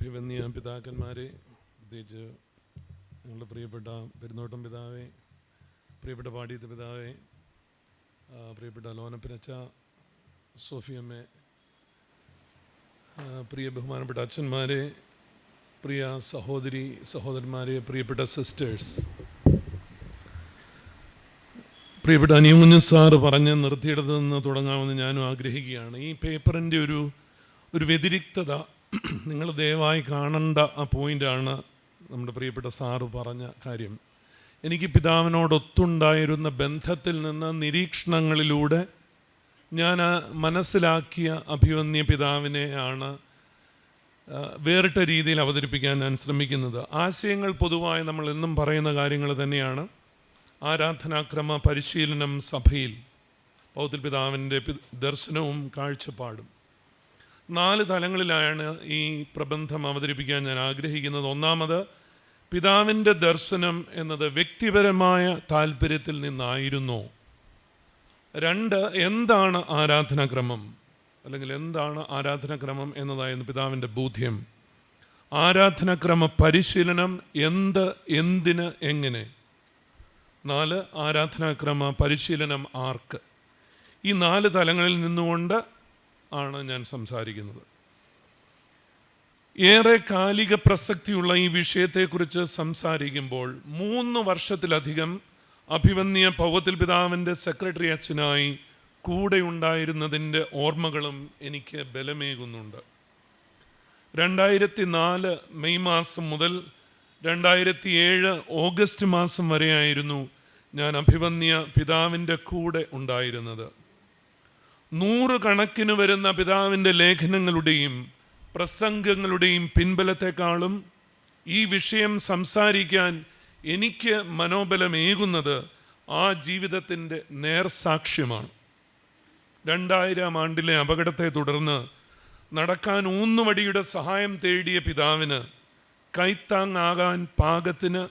അഭിവന്യ പിതാക്കന്മാരെ, പ്രത്യേകിച്ച് ഞങ്ങളുടെ പ്രിയപ്പെട്ട പെരുന്നോട്ടം പിതാവേ, പ്രിയപ്പെട്ട പാടിയത്ത് പിതാവേ, പ്രിയപ്പെട്ട ലോനപ്പനച്ച, സോഫിയമ്മേ, പ്രിയ ബഹുമാനപ്പെട്ട അച്ഛന്മാരെ, പ്രിയ സഹോദരന്മാരെ, പ്രിയപ്പെട്ട സിസ്റ്റേഴ്സ്, പ്രിയപ്പെട്ട അനിയമുഞ്ഞ സാറ് പറഞ്ഞ് നിർത്തിയിടത്ത് നിന്ന് തുടങ്ങാമെന്ന് ഞാനും ആഗ്രഹിക്കുകയാണ്. ഈ പേപ്പറിൻ്റെ ഒരു വ്യതിരിക്തത നിങ്ങൾ ദയവായി കാണേണ്ട ആ പോയിൻ്റാണ് നമ്മുടെ പ്രിയപ്പെട്ട സാറ് പറഞ്ഞ കാര്യം. എനിക്ക് പിതാവിനോടൊത്തുണ്ടായിരുന്ന ബന്ധത്തിൽ നിന്ന് നിരീക്ഷണങ്ങളിലൂടെ ഞാൻ മനസ്സിലാക്കിയ അഭിവന്യ പിതാവിനെയാണ് വേറിട്ട രീതിയിൽ അവതരിപ്പിക്കാൻ ഞാൻ ശ്രമിക്കുന്നത്. ആശയങ്ങൾ പൊതുവായി നമ്മൾ എന്നും പറയുന്ന കാര്യങ്ങൾ തന്നെയാണ്. ആരാധനാക്രമ പരിശീലനം സഭയിൽ, പൗത്യ പിതാവിൻ്റെ ദർശനവും കാഴ്ചപ്പാടും. 4 തലങ്ങളിലാണ് ഈ പ്രബന്ധം അവതരിപ്പിക്കാൻ ഞാൻ ആഗ്രഹിക്കുന്നത്. ഒന്നാമത്, പിതാവിൻ്റെ ദർശനം എന്നത് വ്യക്തിപരമായ താല്പര്യത്തിൽ നിന്നായിരുന്നോ? 2, എന്താണ് ആരാധനാക്രമം, അല്ലെങ്കിൽ എന്താണ് ആരാധനാക്രമം എന്നതായിരുന്നു പിതാവിൻ്റെ ബോധ്യം. ആരാധനാക്രമ പരിശീലനം എന്തിന്, എങ്ങനെ. 4, ആരാധനാക്രമ പരിശീലനം ആർക്ക്. ഈ 4 തലങ്ങളിൽ നിന്നുകൊണ്ട് ആണ് ഞാൻ സംസാരിക്കുന്നത്. ഏറെ കാലിക പ്രസക്തിയുള്ള ഈ വിഷയത്തെക്കുറിച്ച് സംസാരിക്കുമ്പോൾ 3 വർഷത്തിലധികം അഭിവന്യ പൗവത്തിൽ പിതാവിൻ്റെ സെക്രട്ടറി അച്ഛനായി കൂടെ ഉണ്ടായിരുന്നതിൻ്റെ ഓർമ്മകളും എനിക്ക് ബലമേകുന്നുണ്ട്. 2004 മെയ് മാസം മുതൽ 2007 ഓഗസ്റ്റ് മാസം വരെയായിരുന്നു ഞാൻ അഭിവന്യ പിതാവിൻ്റെ കൂടെ ഉണ്ടായിരുന്നത്. 100 കണക്കിന് വരുന്ന പിതാവിൻ്റെ ലേഖനങ്ങളുടെയും പ്രസംഗങ്ങളുടെയും പിൻബലത്തെക്കാളും ഈ വിഷയം സംസാരിക്കാൻ എനിക്ക് മനോബലമേകുന്നത് ആ ജീവിതത്തിൻ്റെ നേർസാക്ഷ്യമാണ്. 2000 ആണ്ടിലെ അപകടത്തെ തുടർന്ന് നടക്കാൻ ഊന്നുവടിയുടെ സഹായം തേടിയ പിതാവിന് കൈത്താങ്ങാകാൻ പാകത്തിന്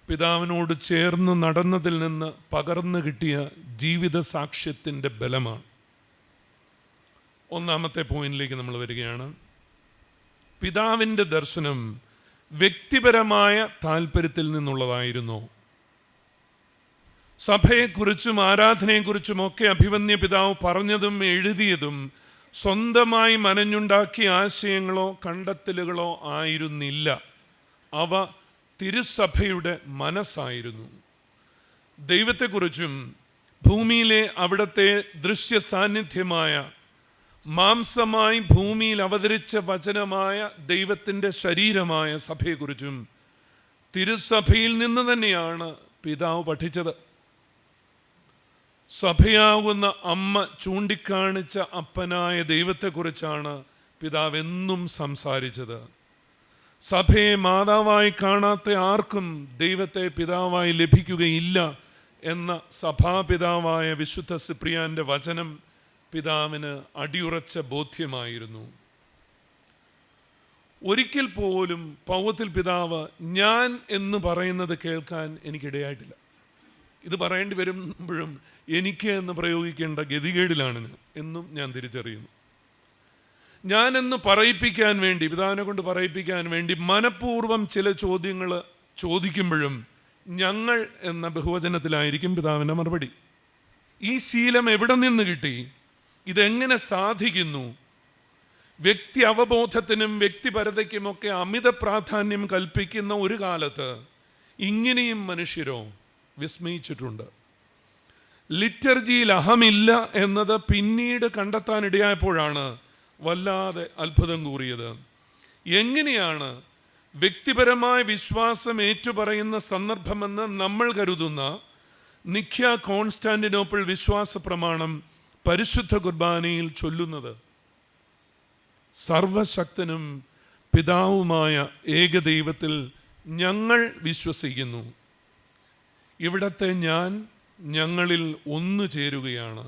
പിതാവിനോട് ചേർന്ന് നടന്നതിൽ നിന്ന് പകർന്നു കിട്ടിയ ജീവിത സാക്ഷ്യത്തിൻ്റെ ബലമാണ്. ഒന്നാമത്തെ പോയിന്റിലേക്ക് നമ്മൾ വരികയാണ്. പിതാവിൻ്റെ ദർശനം വ്യക്തിപരമായ താല്പര്യത്തിൽ നിന്നുള്ളതായിരുന്നോ? സഭയെക്കുറിച്ചും ആരാധനയെക്കുറിച്ചുമൊക്കെ അഭിവന്യ പിതാവ് പറഞ്ഞതും എഴുതിയതും സ്വന്തമായി മനഞ്ഞുണ്ടാക്കിയ ആശയങ്ങളോ കണ്ടെത്തലുകളോ ആയിരുന്നില്ല. അവ തിരുസഭയുടെ മനസ്സായിരുന്നു. ദൈവത്തെക്കുറിച്ചും ഭൂമിയിലെ അവിടുത്തെ ദൃശ്യ സാന്നിധ്യമായ, മാംസമായി ഭൂമിയിൽ അവതരിച്ച വചനമായ ദൈവത്തിൻ്റെ ശരീരമായ സഭയെക്കുറിച്ചും തിരുസഭയിൽ നിന്ന് തന്നെയാണ് പിതാവ് പഠിച്ചത്. സഭയാകുന്ന അമ്മ ചൂണ്ടിക്കാണിച്ച അപ്പനായ ദൈവത്തെക്കുറിച്ചാണ് പിതാവ് എന്നും സംസാരിച്ചത്. സഭയെ മാതാവായി കാണാത്ത ആർക്കും ദൈവത്തെ പിതാവായി ലഭിക്കുകയില്ല എന്ന സഭാപിതാവായ വിശുദ്ധ സിപ്രിയാൻ്റെ വചനം പിതാവിന് അടിയുറച്ച ബോധ്യമായിരുന്നു. ഒരിക്കൽ പോലും പൗവത്തിൽ പിതാവ് ഞാൻ എന്ന് പറയുന്നത് കേൾക്കാൻ എനിക്കിടയായിട്ടില്ല. ഇത് പറയേണ്ടി വരുമ്പോഴും എനിക്ക് എന്ന് പ്രയോഗിക്കേണ്ട ഗതികേടിലാണ് എന്നും ഞാൻ തിരിച്ചറിയുന്നു. ഞാനെന്ന് പറയിപ്പിക്കാൻ വേണ്ടി, പിതാവിനെ കൊണ്ട് പറയിപ്പിക്കാൻ വേണ്ടി മനഃപൂർവ്വം ചില ചോദ്യങ്ങൾ ചോദിക്കുമ്പോഴും ഞങ്ങൾ എന്ന ബഹുവചനത്തിലായിരിക്കും പിതാവിൻ്റെ മറുപടി. ഈ ശീലം എവിടെ നിന്ന് കിട്ടി? ഇതെങ്ങനെ സാധിക്കുന്നു? വ്യക്തി അവബോധത്തിനും വ്യക്തിപരതയ്ക്കുമൊക്കെ അമിത പ്രാധാന്യം കൽപ്പിക്കുന്ന ഒരു കാലത്ത് ഇങ്ങനെയും മനുഷ്യരോ? വിസ്മയിച്ചിട്ടുണ്ട്. ലിറ്റർജിയിൽ അഹമില്ല എന്നത് പിന്നീട് കണ്ടെത്താനിടയായപ്പോഴാണ് വല്ലാതെ അത്ഭുതം കൂറിയത്. എങ്ങനെയാണ് വ്യക്തിപരമായ വിശ്വാസം ഏറ്റുപറയുന്ന സന്ദർഭമെന്ന് നമ്മൾ കരുതുന്ന നിഖ്യ കോൺസ്റ്റാന്റിനോപ്പിൾ വിശ്വാസ പ്രമാണം പരിശുദ്ധ കുർബാനയിൽ ചൊല്ലുന്നത്? സർവശക്തനും പിതാവുമായ ഏകദൈവത്തിൽ ഞങ്ങൾ വിശ്വസിക്കുന്നു. ഇവിടത്തെ ഞാൻ ഞങ്ങളിൽ ഒന്നു ചേരുകയാണ്.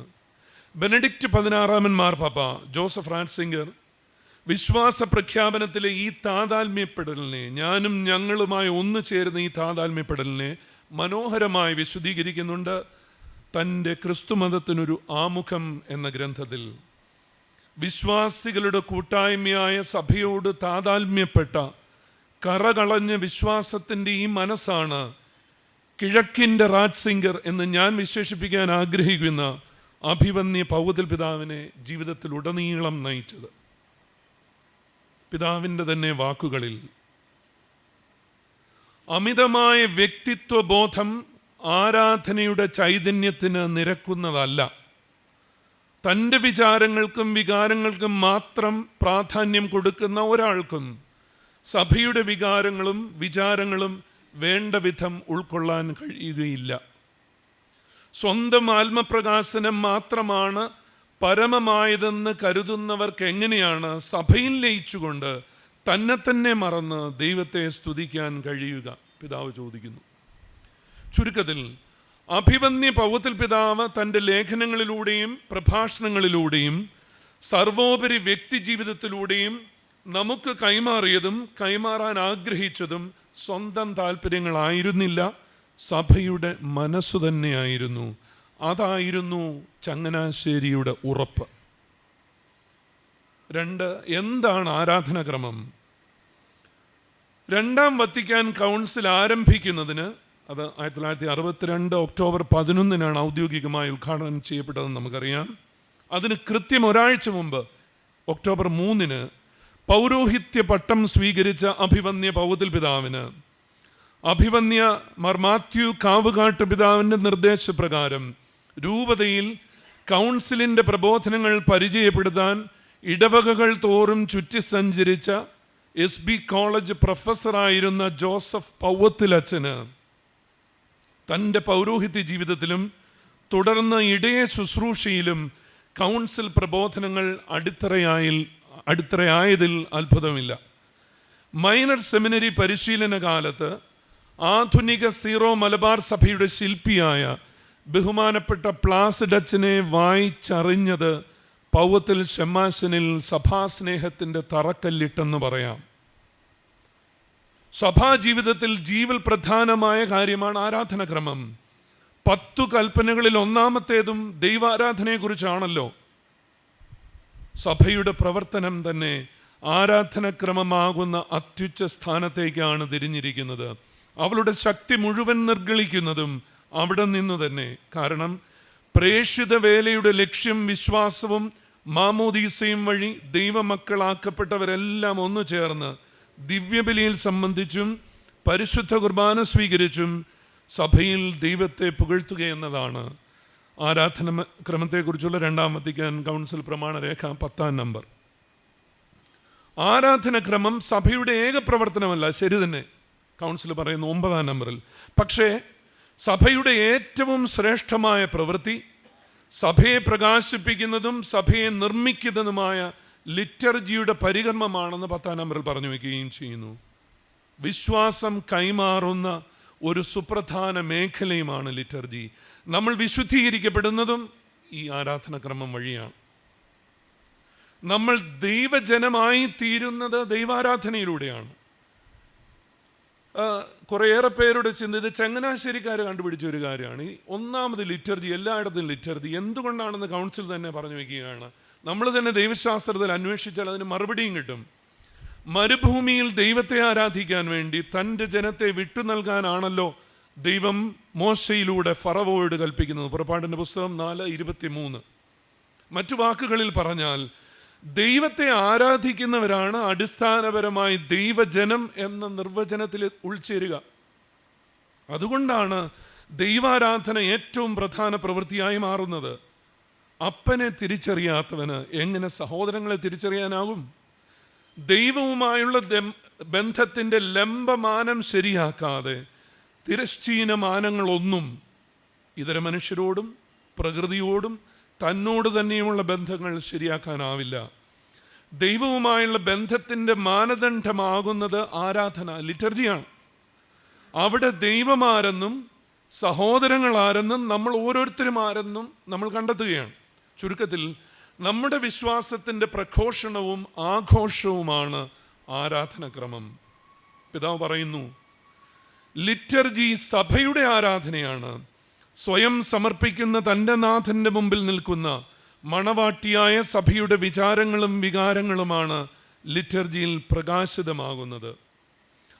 ബെനഡിക്റ്റ് 16 മാർപ്പാപ്പ ജോസഫ് റാറ്റ്സിംഗർ വിശ്വാസ പ്രഖ്യാപനത്തിലെ ഈ താതാത്മ്യപ്പെടലിനെ, ഞാനും ഞങ്ങളുമായി ഒന്നു ചേരുന്ന ഈ താതാത്മ്യപ്പെടലിനെ മനോഹരമായി വിശദീകരിക്കുന്നുണ്ട് തൻ്റെ ക്രിസ്തുമതത്തിനൊരു ആമുഖം എന്ന ഗ്രന്ഥത്തിൽ. വിശ്വാസികളുടെ കൂട്ടായ്മയായ സഭയോട് താതാത്മ്യപ്പെട്ട കറകളഞ്ഞ വിശ്വാസത്തിൻ്റെ ഈ മനസ്സാണ് കിഴക്കിൻ്റെ റാറ്റ്സിംഗർ എന്ന് ഞാൻ വിശേഷിപ്പിക്കാൻ ആഗ്രഹിക്കുന്ന അഭിവന്യ പൗവത്തിൽ പിതാവിനെ ജീവിതത്തിൽ ഉടനീളം നയിച്ചത്. പിതാവിൻ്റെ തന്നെ വാക്കുകളിൽ, അമിതമായ വ്യക്തിത്വബോധം ആരാധനയുടെ ചൈതന്യത്തിന് നിരക്കുന്നതല്ല. തൻ്റെ വിചാരങ്ങൾക്കും വികാരങ്ങൾക്കും മാത്രം പ്രാധാന്യം കൊടുക്കുന്ന ഒരാൾക്കും സഭയുടെ വികാരങ്ങളും വിചാരങ്ങളും വേണ്ട വിധം ഉൾക്കൊള്ളാൻ കഴിയുകയില്ല. സ്വന്തം ആത്മപ്രകാശനം മാത്രമാണ് പരമമായതെന്ന് കരുതുന്നവർക്ക് എങ്ങനെയാണ് സഭയിൽ ലയിച്ചുകൊണ്ട് തന്നെ തന്നെ മറന്ന് ദൈവത്തെ സ്തുതിക്കാൻ കഴിയുക? പിതാവ് ചോദിക്കുന്നു. ചുരുക്കത്തിൽ, അഭിവന്യ പൗവത്തിൽ പിതാവ് തൻ്റെ ലേഖനങ്ങളിലൂടെയും പ്രഭാഷണങ്ങളിലൂടെയും സർവോപരി വ്യക്തി ജീവിതത്തിലൂടെയും നമുക്ക് കൈമാറിയതും കൈമാറാൻ ആഗ്രഹിച്ചതും സ്വന്തം താല്പര്യങ്ങളായിരുന്നില്ല, സഭയുടെ മനസ്സു തന്നെയായിരുന്നു. അതായിരുന്നു ചങ്ങനാശ്ശേരിയുടെ ഉറപ്പ്. 2. എന്താണ് ആരാധനാക്രമം? രണ്ടാം വത്തിക്കാൻ കൗൺസിൽ ആരംഭിക്കുന്നതിന്, അത് 1962 ഒക്ടോബർ 11 ഔദ്യോഗികമായി ഉദ്ഘാടനം ചെയ്യപ്പെട്ടതെന്ന് നമുക്കറിയാം. അതിന് കൃത്യം ഒരാഴ്ച മുമ്പ് ഒക്ടോബർ 3 പൗരോഹിത്യ പട്ടം സ്വീകരിച്ച അഭിവന്യ പൗവത്തിൽ പിതാവിന് അഭിവന്യ മാർ മാത്യു കാവുകാട്ട് പിതാവിൻ്റെ നിർദ്ദേശപ്രകാരം രൂപതയിൽ കൗൺസിലിൻ്റെ പ്രബോധനങ്ങൾ പരിചയപ്പെടുത്താൻ ഇടവകകൾ തോറും ചുറ്റി സഞ്ചരിച്ച SB കോളേജ് പ്രൊഫസറായിരുന്ന ജോസഫ് പൗവത്തിലച്ചന് തൻ്റെ പൗരോഹിത്യ ജീവിതത്തിലും തുടർന്ന് ഇടയ ശുശ്രൂഷയിലും കൗൺസിൽ പ്രബോധനങ്ങൾ അടിത്തറയായതിൽ അത്ഭുതമില്ല. മൈനർ സെമിനറി പരിശീലന കാലത്ത് ആധുനിക സീറോ മലബാർ സഭയുടെ ശില്പിയായ ബഹുമാനപ്പെട്ട പ്ലാസിഡച്ചനെ വായിച്ചറിഞ്ഞത് പൗവത്തിൽ ഷമ്മാശനിൽ സഭാസ്നേഹത്തിൻ്റെ തറക്കല്ലിട്ടെന്ന് പറയാം. സഭാജീവിതത്തിൽ ജീവൽ പ്രധാനമായ കാര്യമാണ് ആരാധനക്രമം. 10 കൽപ്പനകളിൽ ഒന്നാമത്തേതും ദൈവാരാധനയെക്കുറിച്ചാണല്ലോ. സഭയുടെ പ്രവർത്തനം തന്നെ ആരാധനക്രമമാകുന്ന അത്യുച്ച സ്ഥാനത്തേക്കാണ് തിരിഞ്ഞിരിക്കുന്നത്. അവളുടെ ശക്തി മുഴുവൻ നിർഗളിക്കുന്നതും അവിടെ നിന്ന് തന്നെ. കാരണം പ്രേക്ഷിത വേലയുടെ ലക്ഷ്യം വിശ്വാസവും മാമോദീസയും വഴി ദൈവമക്കളാക്കപ്പെട്ടവരെല്ലാം ഒന്നു ചേർന്ന് ദിവ്യബലിയിൽ സംബന്ധിച്ചും പരിശുദ്ധ കുർബാന സ്വീകരിച്ചും സഭയിൽ ദൈവത്തെ പുകഴ്ത്തുക എന്നതാണ്. ആരാധന ക്രമത്തെക്കുറിച്ചുള്ള രണ്ടാം വത്തിക്കാൻ കൗൺസിൽ പ്രമാണരേഖ 10 നമ്പർ. ആരാധനക്രമം സഭയുടെ ഏക പ്രവർത്തനമല്ല, ശരി തന്നെ, കൗൺസിൽ പറയുന്നു 9 നമ്പറിൽ. പക്ഷേ സഭയുടെ ഏറ്റവും ശ്രേഷ്ഠമായ പ്രവൃത്തി, സഭയെ പ്രകാശിപ്പിക്കുന്നതും സഭയെ നിർമ്മിക്കുന്നതുമായ ലിറ്റർജിയുടെ പരികർമ്മമാണെന്ന് 10 നമ്പറിൽ പറഞ്ഞു വയ്ക്കുകയും ചെയ്യുന്നു. വിശ്വാസം കൈമാറുന്ന ഒരു സുപ്രധാന മേഖലയുമാണ് ലിറ്റർജി. നമ്മൾ വിശുദ്ധീകരിക്കപ്പെടുന്നതും ഈ ആരാധനക്രമം വഴിയാണ്. നമ്മൾ ദൈവജനമായി തീരുന്നത് ദൈവാരാധനയിലൂടെയാണ്. കുറേയേറെ പേരുടെ ചിന്ത, ഇത് ചങ്ങനാശ്ശേരിക്കാർ കണ്ടുപിടിച്ച ഒരു കാര്യമാണ്. ഈ ഒന്നാമത് ലിറ്റർജി, എല്ലായിടത്തും ലിറ്റർജി എന്തുകൊണ്ടാണെന്ന് കൗൺസിൽ തന്നെ പറഞ്ഞു വയ്ക്കുകയാണ്. നമ്മൾ തന്നെ ദൈവശാസ്ത്രത്തിൽ അന്വേഷിച്ചാൽ അതിന് മറുപടിയും കിട്ടും. മരുഭൂമിയിൽ ദൈവത്തെ ആരാധിക്കാൻ വേണ്ടി തൻ്റെ ജനത്തെ വിട്ടു നൽകാനാണല്ലോ ദൈവം മോശയിലൂടെ ഫറവോയോട് കൽപ്പിക്കുന്നത്. പുറപ്പാടിൻ്റെ പുസ്തകം 4:23. മറ്റു വാക്കുകളിൽ പറഞ്ഞാൽ ദൈവത്തെ ആരാധിക്കുന്നവരാണ് അടിസ്ഥാനപരമായി ദൈവജനം എന്ന നിർവചനത്തിൽ ഉൾച്ചേരുക. അതുകൊണ്ടാണ് ദൈവാരാധന ഏറ്റവും പ്രധാന പ്രവൃത്തിയായി മാറുന്നത്. അപ്പനെ തിരിച്ചറിയാത്തവന് എങ്ങനെ സഹോദരങ്ങളെ തിരിച്ചറിയാനാകും? ദൈവവുമായുള്ള ബന്ധത്തിൻ്റെ ലംബമാനം ശരിയാക്കാതെ തിരശ്ചീന മാനങ്ങളൊന്നും ഇതര മനുഷ്യരോടും പ്രകൃതിയോടും തന്നോട് തന്നെയുമുള്ള ബന്ധങ്ങൾ ശരിയാക്കാനാവില്ല. ദൈവവുമായുള്ള ബന്ധത്തിൻ്റെ മാനദണ്ഡമാകുന്നത് ആരാധന, ലിറ്റർജിയാണ്. അവിടെ ദൈവമാരെന്നും സഹോദരങ്ങളാരെന്നും നമ്മൾ ഓരോരുത്തരും ആരെന്നും നമ്മൾ കണ്ടെത്തുകയാണ്. ചുരുക്കത്തിൽ നമ്മുടെ വിശ്വാസത്തിൻ്റെ പ്രഘോഷണവും ആഘോഷവുമാണ് ആരാധനക്രമം. പിതാവ് പറയുന്നു, ലിറ്റർജി സഭയുടെ ആരാധനയാണ്. സ്വയം സമർപ്പിക്കുന്ന തൻ്റെ നാഥൻ്റെ മുമ്പിൽ നിൽക്കുന്ന മണവാട്ടിയായ സഭയുടെ വിചാരങ്ങളും വികാരങ്ങളുമാണ് ലിറ്റർജിയിൽ പ്രകാശിതമാകുന്നത്.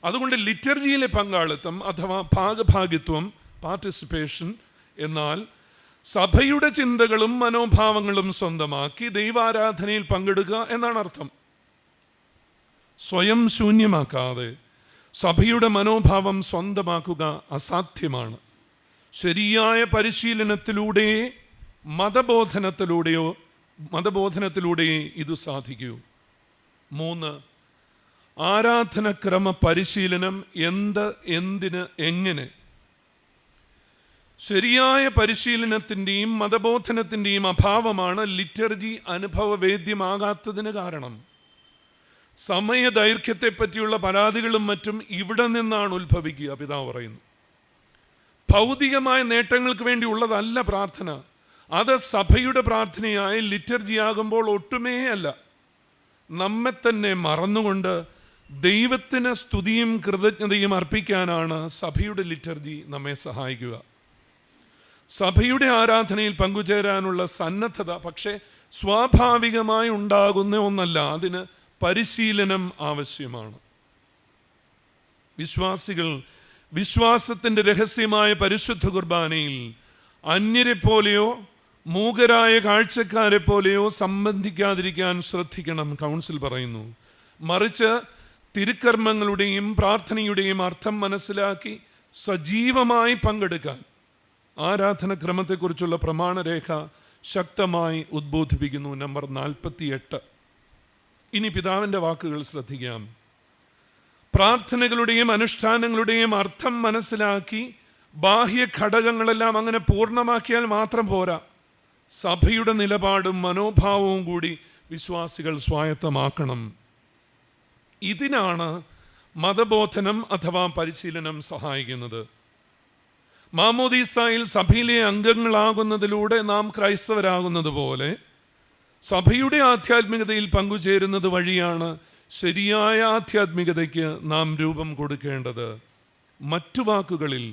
അതുകൊണ്ട് ലിറ്റർജിയിലെ പങ്കാളിത്തം അഥവാ ഭാഗഭാഗിത്വം, പാർട്ടിസിപ്പേഷൻ, എന്നാൽ സഭയുടെ ചിന്തകളും മനോഭാവങ്ങളും സ്വന്തമാക്കി ദൈവാരാധനയിൽ പങ്കെടുക്കുക എന്നാണ് അർത്ഥം. സ്വയം ശൂന്യമാക്കാതെ സഭയുടെ മനോഭാവം സ്വന്തമാക്കുക അസാധ്യമാണ്. ശരിയായ പരിശീലനത്തിലൂടെ മതബോധനത്തിലൂടെ ഇത് സാധിക്കൂ. 3, ആരാധനക്രമ പരിശീലനം. എന്തിന്, എങ്ങനെ? ശരിയായ പരിശീലനത്തിൻ്റെയും മതബോധനത്തിൻ്റെയും അഭാവമാണ് ലിറ്റർജി അനുഭവവേദ്യമാകാത്തതിന് കാരണം. സമയദൈർഘ്യത്തെ പറ്റിയുള്ള പരാതികളും മറ്റും ഇവിടെ നിന്നാണ് ഉത്ഭവിക്കുക. പിതാവ് പറയുന്നു, ഭൗതികമായ നേട്ടങ്ങൾക്ക് വേണ്ടി ഉള്ളതല്ല പ്രാർത്ഥന. അത് സഭയുടെ പ്രാർത്ഥനയായി ലിറ്റർജിയാകുമ്പോൾ ഒട്ടുമേ അല്ല. നമ്മെ തന്നെ മറന്നുകൊണ്ട് ദൈവത്തിന് സ്തുതിയും കൃതജ്ഞതയും അർപ്പിക്കാനാണ് സഭയുടെ ലിറ്റർജി നമ്മെ സഹായിക്കുക. സഭയുടെ ആരാധനയിൽ പങ്കുചേരാനുള്ള സന്നദ്ധത പക്ഷേ സ്വാഭാവികമായി ഉണ്ടാകുന്ന ഒന്നല്ല. അതിന് പരിശീലനം ആവശ്യമാണ്. വിശ്വാസികൾ വിശ്വാസത്തിൻ്റെ രഹസ്യമായ പരിശുദ്ധ കുർബാനയിൽ അന്യരെ പോലെയോ മൂകരായ കാഴ്ചക്കാരെ പോലെയോ സംബന്ധിക്കാതിരിക്കാൻ ശ്രദ്ധിക്കണം. കൗൺസിൽ പറയുന്നു, മറിച്ച് തിരുക്കർമ്മങ്ങളുടെയും പ്രാർത്ഥനയുടെയും അർത്ഥം മനസ്സിലാക്കി സജീവമായി പങ്കെടുക്കാൻ ആരാധനക്രമത്തെക്കുറിച്ചുള്ള പ്രമാണരേഖ ശക്തമായി ഉദ്ബോധിപ്പിക്കുന്നു. നമ്പർ 48. ഇനി പിതാവിൻ്റെ വാക്കുകൾ ശ്രദ്ധിക്കാം. പ്രാർത്ഥനകളുടെയും അനുഷ്ഠാനങ്ങളുടെയും അർത്ഥം മനസ്സിലാക്കി ബാഹ്യ ഘടകങ്ങളെല്ലാം അങ്ങനെ പൂർണ്ണമാക്കിയാൽ മാത്രം പോരാ. സഭയുടെ നിലപാടും മനോഭാവവും കൂടി വിശ്വാസികൾ സ്വായത്തമാക്കണം. ഇതിനാണ് മതബോധനം അഥവാ പരിശീലനം സഹായിക്കുന്നത്. മാമോദീസായിൽ സഭയിലെ അംഗങ്ങളാകുന്നതിലൂടെ നാം ക്രൈസ്തവരാകുന്നത് പോലെ സഭയുടെ ആധ്യാത്മികതയിൽ പങ്കുചേരുന്നത് വഴിയാണ് ശരിയായ ആധ്യാത്മികതയ്ക്ക് നാം രൂപം കൊടുക്കേണ്ടത്. മറ്റു വാക്കുകളിൽ,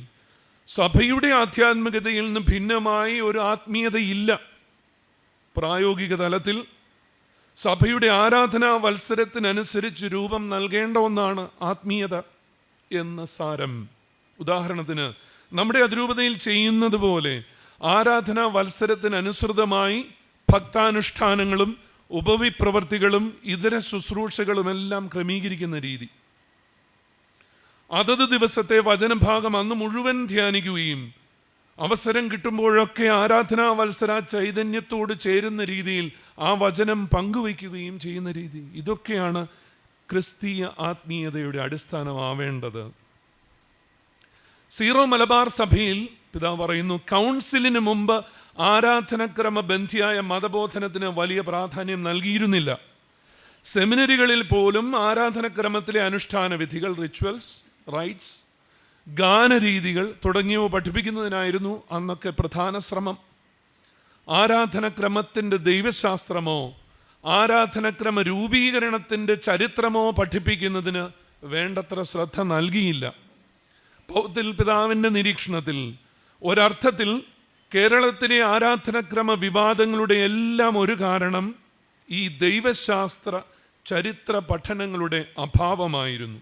സഭയുടെ ആധ്യാത്മികതയിൽ നിന്ന് ഭിന്നമായി ഒരു ആത്മീയതയില്ല. പ്രായോഗിക തലത്തിൽ സഭയുടെ ആരാധനാ വത്സരത്തിനനുസരിച്ച് രൂപം നൽകേണ്ട ഒന്നാണ് ആത്മീയത എന്ന് സാരം. ഉദാഹരണത്തിന്, നമ്മുടെ അതിരൂപതയിൽ ചെയ്യുന്നത് പോലെ ആരാധനാ വത്സരത്തിനനുസൃതമായി ഭക്താനുഷ്ഠാനങ്ങളും ഉപവിപ്രവർത്തികളും ഇതര ശുശ്രൂഷകളുമെല്ലാം ക്രമീകരിക്കുന്ന രീതി, അതത് ദിവസത്തെ വചനഭാഗം അന്ന് മുഴുവൻ ധ്യാനിക്കുകയും അവസരം കിട്ടുമ്പോഴൊക്കെ ആരാധനാ വത്സര ചൈതന്യത്തോട് ചേരുന്ന രീതിയിൽ ആ വചനം പങ്കുവയ്ക്കുകയും ചെയ്യുന്ന രീതി, ഇതൊക്കെയാണ് ക്രിസ്തീയ ആത്മീയതയുടെ അടിസ്ഥാനമാവേണ്ടത്. സീറോ മലബാർ സഭയിൽ പിതാവ് പറയുന്നു, കൗൺസിലിന് മുമ്പ് ആരാധനക്രമ ബന്ധിയായ മതബോധനത്തിന് വലിയ പ്രാധാന്യം നൽകിയിരുന്നില്ല. സെമിനറികളിൽ പോലും ആരാധനക്രമത്തിലെ അനുഷ്ഠാന വിധികൾ, റിച്വൽസ്, റൈറ്റ്സ്, ഗാനരീതികൾ തുടങ്ങിയവ പഠിപ്പിക്കുന്നതിനായിരുന്നു അന്നൊക്കെ പ്രധാന ശ്രമം. ആരാധനക്രമത്തിൻ്റെ ദൈവശാസ്ത്രമോ ആരാധനക്രമ രൂപീകരണത്തിൻ്റെ ചരിത്രമോ പഠിപ്പിക്കുന്നതിന് വേണ്ടത്ര ശ്രദ്ധ നൽകിയില്ല. പൗത്തിൽ പിതാവിൻ്റെ നിരീക്ഷണത്തിൽ ഒരർത്ഥത്തിൽ കേരളത്തിലെ ആരാധനക്രമ വിവാദങ്ങളുടെ എല്ലാം ഒരു കാരണം ഈ ദൈവശാസ്ത്ര ചരിത്ര പഠനങ്ങളുടെ അഭാവമായിരുന്നു.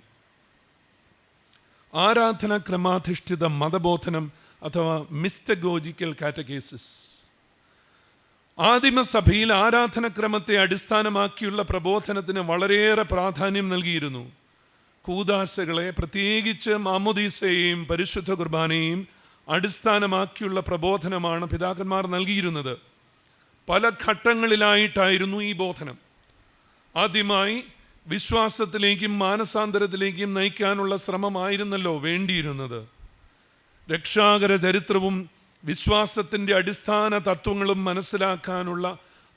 ആരാധനാക്രമാധിഷ്ഠിത മതബോധനം അഥവാ മിസ്റ്റഗോജിക്കൽ കാറ്റഗേസിസ് ആദിമസഭയിൽ ആരാധനക്രമത്തെ അടിസ്ഥാനമാക്കിയുള്ള പ്രബോധനത്തിന് വളരെയേറെ പ്രാധാന്യം നൽകിയിരുന്നു. കൂദാശകളെ, പ്രത്യേകിച്ച് മാമോദീസയെയും പരിശുദ്ധ കുർബാനയെയും അടിസ്ഥാനമാക്കിയുള്ള പ്രബോധനമാണ് പിതാക്കന്മാർ നൽകിയിരുന്നത്. പല ഘട്ടങ്ങളിലായിട്ടായിരുന്നു ഈ ബോധനം. ആദ്യമായി വിശ്വാസത്തിലേക്കും മാനസാന്തരത്തിലേക്കും നയിക്കാനുള്ള ശ്രമമായിരുന്നല്ലോ വേണ്ടിയിരുന്നത്. രക്ഷാകര ചരിത്രവും വിശ്വാസത്തിൻ്റെ അടിസ്ഥാന തത്വങ്ങളും മനസ്സിലാക്കാനുള്ള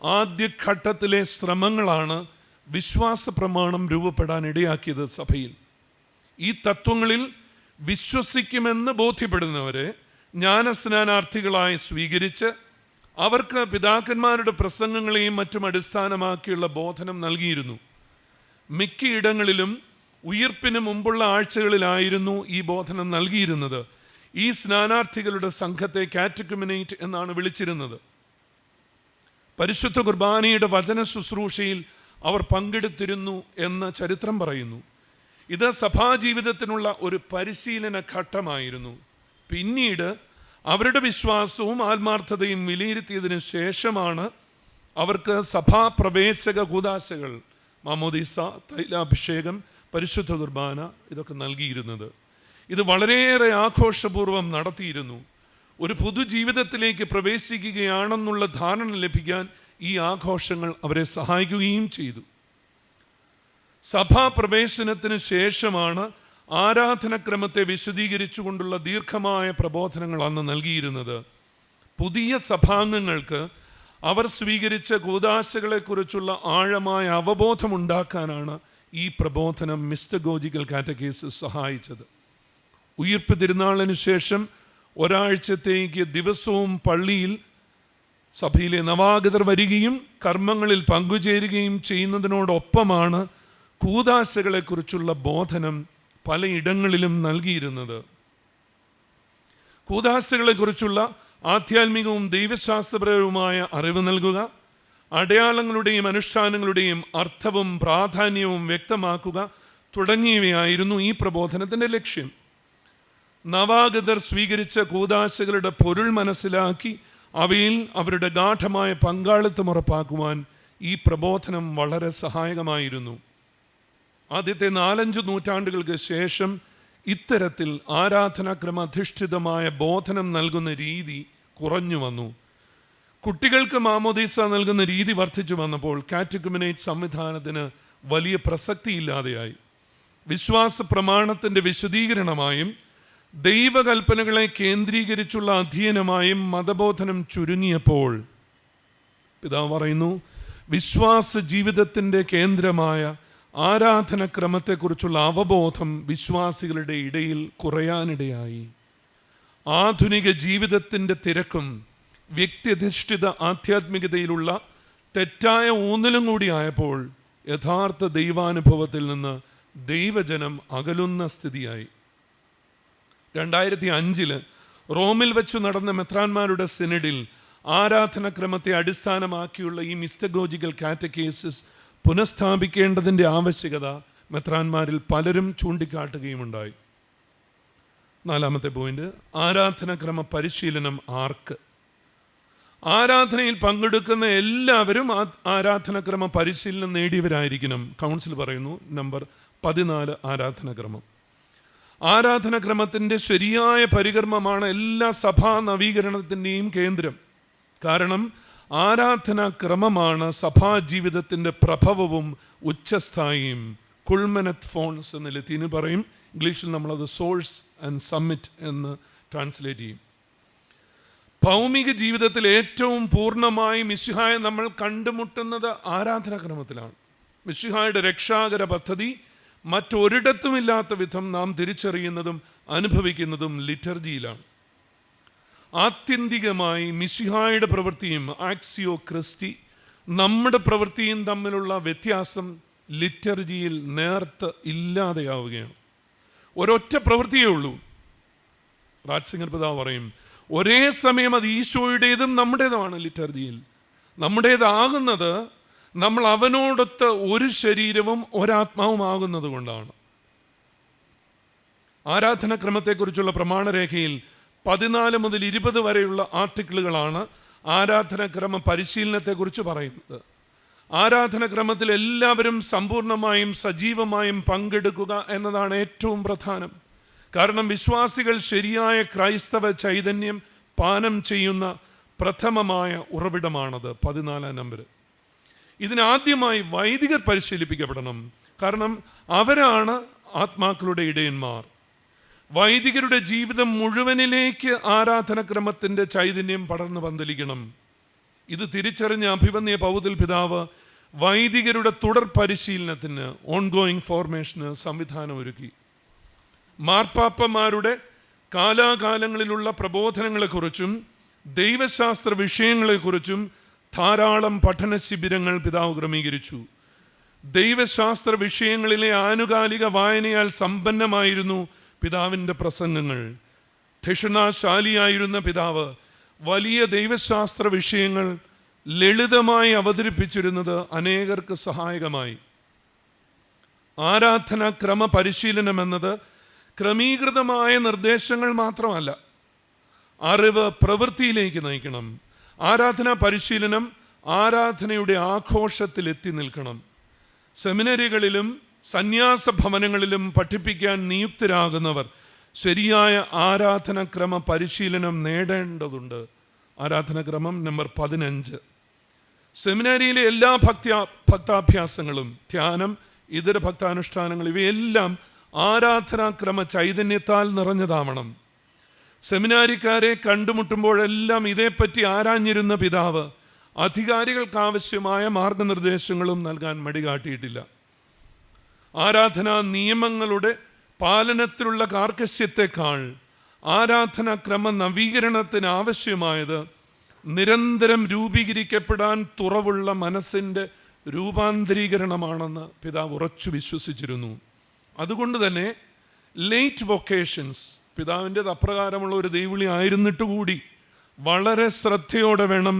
ആദ്യഘട്ടത്തിലെ ശ്രമങ്ങളാണ് വിശ്വാസ പ്രമാണം രൂപപ്പെടാൻ ഇടയാക്കിയത് സഭയിൽ. ഈ തത്വങ്ങളിൽ വിശ്വസിക്കുമെന്ന് ബോധ്യപ്പെടുന്നവരെ ജ്ഞാനസ്നാനാർത്ഥികളായി സ്വീകരിച്ച് അവർക്ക് പിതാക്കന്മാരുടെ പ്രസംഗങ്ങളെയും മറ്റും അടിസ്ഥാനമാക്കിയുള്ള ബോധനം നൽകിയിരുന്നു. മിക്കയിടങ്ങളിലും ഉയിർപ്പിന് മുമ്പുള്ള ആഴ്ചകളിലായിരുന്നു ഈ ബോധനം നൽകിയിരുന്നത്. ഈ സ്നാനാർത്ഥികളുടെ സംഘത്തെ കാറ്റക്കുമിനേറ്റ് എന്നാണ് വിളിച്ചിരുന്നത്. പരിശുദ്ധ കുർബാനയുടെ വചന ശുശ്രൂഷയിൽ അവർ പങ്കെടുത്തിരുന്നു എന്ന് ചരിത്രം പറയുന്നു. ഇത് സഭാജീവിതത്തിനുള്ള ഒരു പരിശീലന ഘട്ടമായിരുന്നു. പിന്നീട് അവരുടെ വിശ്വാസവും ആത്മാർത്ഥതയും വിലയിരുത്തിയതിനു ശേഷമാണ് അവർക്ക് സഭാപ്രവേശക കൂദാശകൾ, മാമോദീസ, തൈലാഭിഷേകം, പരിശുദ്ധ കുർബാന ഇതൊക്കെ നൽകിയിരുന്നത്. ഇത് വളരെയേറെ ആഘോഷപൂർവ്വം നടത്തിയിരുന്നു. ഒരു പുതുജീവിതത്തിലേക്ക് പ്രവേശിക്കുകയാണെന്നുള്ള ധാരണ ലഭിക്കാൻ ഈ ആഘോഷങ്ങൾ അവരെ സഹായിക്കുകയും ചെയ്തു. സഭാപ്രവേശനത്തിന് ശേഷമാണ് ആരാധനക്രമത്തെ വിശദീകരിച്ചുകൊണ്ടുള്ള ദീർഘമായ പ്രബോധനങ്ങൾ അന്ന് നൽകിയിരുന്നത്. പുതിയ സഭാംഗങ്ങൾക്ക് അവർ സ്വീകരിച്ച കൂദാശകളെക്കുറിച്ചുള്ള ആഴമായ അവബോധമുണ്ടാക്കാനാണ് ഈ പ്രബോധനം മിസ്റ്റഗോജിക്കൽ കാറ്റഗീസിസ് സഹായിച്ചത്. ഉയിർപ്പ് തിരുനാളിന് ശേഷം ഒരാഴ്ചത്തേക്ക് ദിവസവും പള്ളിയിൽ സഭയിലെ നവാഗതർ വരികയും കർമ്മങ്ങളിൽ പങ്കുചേരുകയും ചെയ്യുന്നതിനോടൊപ്പമാണ് കൂദാശകളെക്കുറിച്ചുള്ള ബോധനം പലയിടങ്ങളിലും നൽകിയിരുന്നത്. കൂദാശകളെക്കുറിച്ചുള്ള ആധ്യാത്മികവും ദൈവശാസ്ത്രപരവുമായ അറിവ് നൽകുക, അടയാളങ്ങളുടെയും അനുഷ്ഠാനങ്ങളുടെയും അർത്ഥവും പ്രാധാന്യവും വ്യക്തമാക്കുക തുടങ്ങിയവയായിരുന്നു ഈ പ്രബോധനത്തിൻ്റെ ലക്ഷ്യം. നവാഗതർ സ്വീകരിച്ച കൂദാശകളുടെ പൊരുൾ മനസ്സിലാക്കി അവയിൽ അവരുടെ ഗാഠമായ പങ്കാളിത്തം ഉറപ്പാക്കുവാൻ ഈ പ്രബോധനം വളരെ സഹായകമായിരുന്നു. ആദ്യത്തെ 4-5 നൂറ്റാണ്ടുകൾക്ക് ശേഷം ഇത്തരത്തിൽ ആരാധനാക്രമാധിഷ്ഠിതമായ ബോധനം നൽകുന്ന രീതി കുറഞ്ഞു വന്നു. കുട്ടികൾക്ക് മാമോദീസ നൽകുന്ന രീതി വർദ്ധിച്ചു വന്നപ്പോൾ കാറ്റഗുമിനേറ്റ് സംവിധാനത്തിന് വലിയ പ്രസക്തിയില്ലാതെയായി. വിശ്വാസ പ്രമാണത്തിൻ്റെ വിശദീകരണമായും ദൈവകൽപ്പനകളെ കേന്ദ്രീകരിച്ചുള്ള അധ്യയനമായും മതബോധനം ചുരുങ്ങിയപ്പോൾ പിതാവ് പറയുന്നു, വിശ്വാസ ജീവിതത്തിൻ്റെ കേന്ദ്രമായ ആരാധനക്രമത്തെക്കുറിച്ചുള്ള അവബോധം വിശ്വാസികളുടെ ഇടയിൽ കുറയാനിടയായി. ആധുനിക ജീവിതത്തിൻ്റെ തിരക്കും വ്യക്തിയധിഷ്ഠിത ആധ്യാത്മികതയിലുള്ള തെറ്റായ ഊന്നലും കൂടിയായപ്പോൾ യഥാർത്ഥ ദൈവാനുഭവത്തിൽ നിന്ന് ദൈവജനം അകലുന്ന സ്ഥിതിയായി. 2005 റോമിൽ വെച്ചു നടന്ന മെത്രാന്മാരുടെ സിനഡിൽ ആരാധനക്രമത്തെ അടിസ്ഥാനമാക്കിയുള്ള ഈ മിസ്റ്റഗോജിക്കൽ കാറ്റഗീസിസ് പുനഃസ്ഥാപിക്കേണ്ടതിൻ്റെ ആവശ്യകത മെത്രാന്മാരിൽ പലരും ചൂണ്ടിക്കാട്ടുകയുമുണ്ടായി. 4-ാമത്തെ പോയിന്റ്, ആരാധനാക്രമ പരിശീലനം ആർക്ക്? ആരാധനയിൽ പങ്കെടുക്കുന്ന എല്ലാവരും ആരാധനാക്രമ പരിശീലനം നേടിയവരായിരിക്കണം. കൗൺസിൽ പറയുന്നു നമ്പർ 14 ആരാധനാക്രമം. ആരാധനാക്രമത്തിൻ്റെ ശരിയായ പരികർമ്മമാണ് എല്ലാ സഭാ നവീകരണത്തിൻ്റെയും കേന്ദ്രം. കാരണം ആരാധനാക്രമമാണ് സഭാജീവിതത്തിൻ്റെ പ്രഭവവും ഉച്ചസ്ഥായിയും. കുൾമനത്ത് ഫോൺസ് എന്ന് ലത്തീന് പറയും, ഇംഗ്ലീഷിൽ നമ്മളത് സോഴ്സ് ആൻഡ് സമ്മിറ്റ് എന്ന് ട്രാൻസ്ലേറ്റ് ചെയ്യും. ഭൗമിക ജീവിതത്തിൽ ഏറ്റവും പൂർണ്ണമായി മിശിഹായെ നമ്മൾ കണ്ടുമുട്ടുന്നത് ആരാധനാക്രമത്തിലാണ്. മിശിഹായുടെ രക്ഷാകര പദ്ധതി മറ്റൊരിടത്തുമില്ലാത്ത വിധം നാം തിരിച്ചറിയുന്നതും അനുഭവിക്കുന്നതും ലിറ്റർജിയിലാണ്. ആത്യന്തികമായി മിശിഹായുടെ പ്രവൃത്തിയും ആക്സിയോ ക്രിസ്റ്റി നമ്മുടെ പ്രവൃത്തിയും തമ്മിലുള്ള വ്യത്യാസം ലിറ്റർജിയിൽ നേർത്ത് ഇല്ലാതെയാവുകയാണ്. ഒരൊറ്റ പ്രവൃത്തിയേ ഉള്ളൂ. റാറ്റ്സിംഗർ പിതാവ് പറയും, ഒരേ സമയം അത് ഈശോയുടേതും നമ്മുടേതുമാണ്. ലിറ്റർജിയിൽ നമ്മുടേതാകുന്നത് നമ്മൾ അവനോടൊത്ത് ഒരു ശരീരവും ഒരാത്മാവും ആകുന്നത് കൊണ്ടാണ്. ആരാധനാക്രമത്തെക്കുറിച്ചുള്ള പ്രമാണരേഖയിൽ 14 മുതൽ 20 വരെയുള്ള ആർട്ടിക്കിളുകളാണ് ആരാധനാക്രമ പരിശീലനത്തെക്കുറിച്ച് പറയുന്നത്. ആരാധനാക്രമത്തിൽ എല്ലാവരും സമ്പൂർണമായും സജീവമായും പങ്കെടുക്കുക എന്നതാണ് ഏറ്റവും പ്രധാനം. കാരണം വിശ്വാസികൾ ശരിയായ ക്രൈസ്തവ ചൈതന്യം പാനം ചെയ്യുന്ന പ്രഥമമായ ഉറവിടമാണത്. 14-ാം നമ്പർ. ഇതിനാദ്യമായി വൈദികർ പരിശീലിപ്പിക്കപ്പെടണം. കാരണം അവരാണ് ആത്മാക്കളുടെ ഇടയന്മാർ. വൈദികരുടെ ജീവിതം മുഴുവനിലേക്ക് ആരാധനാക്രമത്തിൻ്റെ ചൈതന്യം പടർന്നു പന്തലിക്കണം. ഇത് തിരിച്ചറിഞ്ഞ അഭിവന്യ പൗതിൽ പിതാവ് വൈദികരുടെ തുടർ പരിശീലനത്തിന് ഓൺഗോയിങ് ഫോർമേഷന് സംവിധാനം ഒരുക്കി. മാർപ്പാപ്പമാരുടെ കാലാകാലങ്ങളിലുള്ള പ്രബോധനങ്ങളെക്കുറിച്ചും ദൈവശാസ്ത്ര വിഷയങ്ങളെക്കുറിച്ചും ധാരാളം പഠന ശിബിരങ്ങൾ പിതാവ് ക്രമീകരിച്ചു. ദൈവശാസ്ത്ര വിഷയങ്ങളിലെ ആനുകാലിക വായനയാൽ സമ്പന്നമായിരുന്നു പിതാവിൻ്റെ പ്രസംഗങ്ങൾ. ധിഷണാശാലിയായിരുന്ന പിതാവ് വലിയ ദൈവശാസ്ത്ര വിഷയങ്ങൾ ലളിതമായി അവതരിപ്പിച്ചിരുന്നത് അനേകർക്ക് സഹായകമായി. ആരാധന ക്രമ പരിശീലനം എന്നത് ക്രമീകൃതമായ നിർദ്ദേശങ്ങൾ മാത്രമല്ല, അറിവ് പ്രവൃത്തിയിലേക്ക് നയിക്കണം. ആരാധനാ പരിശീലനം ആരാധനയുടെ ആഘോഷത്തിൽ എത്തി നിൽക്കണം. സെമിനറികളിലും സന്യാസ ഭവനങ്ങളിലും പഠിപ്പിക്കാൻ നിയുക്തരാകുന്നവർ ശരിയായ ആരാധനക്രമ പരിശീലനം നേടേണ്ടതുണ്ട്. ആരാധനക്രമം നമ്പർ 15. സെമിനാരിയിലെ എല്ലാ ഭക്താഭ്യാസങ്ങളും, ധ്യാനം, ഇതര ഭക്താനുഷ്ഠാനങ്ങൾ, ഇവയെല്ലാം ആരാധനാക്രമ ചൈതന്യത്താൽ നിറഞ്ഞതാവണം. സെമിനാരിക്കാരെ കണ്ടുമുട്ടുമ്പോഴെല്ലാം ഇതേപ്പറ്റി ആരാഞ്ഞിരുന്ന പിതാവ് അധികാരികൾക്കാവശ്യമായ മാർഗനിർദ്ദേശങ്ങളും നൽകാൻ മടികാട്ടിയിട്ടില്ല. ആരാധനാ നിയമങ്ങളുടെ പാലനത്തിലുള്ള കാർക്കശ്യത്തെക്കാൾ ആരാധനാക്രമ നവീകരണത്തിന് ആവശ്യമായത് നിരന്തരം രൂപീകരിക്കപ്പെടാൻ തുറവുള്ള മനസ്സിൻ്റെ രൂപാന്തരീകരണമാണെന്ന് പിതാവ് ഉറച്ചു വിശ്വസിച്ചിരുന്നു. അതുകൊണ്ട് തന്നെ ലേറ്റ് വൊക്കേഷൻസ്, പിതാവിൻ്റെത് അപ്രകാരമുള്ള ഒരു ദൈവവിളി ആയിരുന്നിട്ട് കൂടി വളരെ ശ്രദ്ധയോടെ വേണം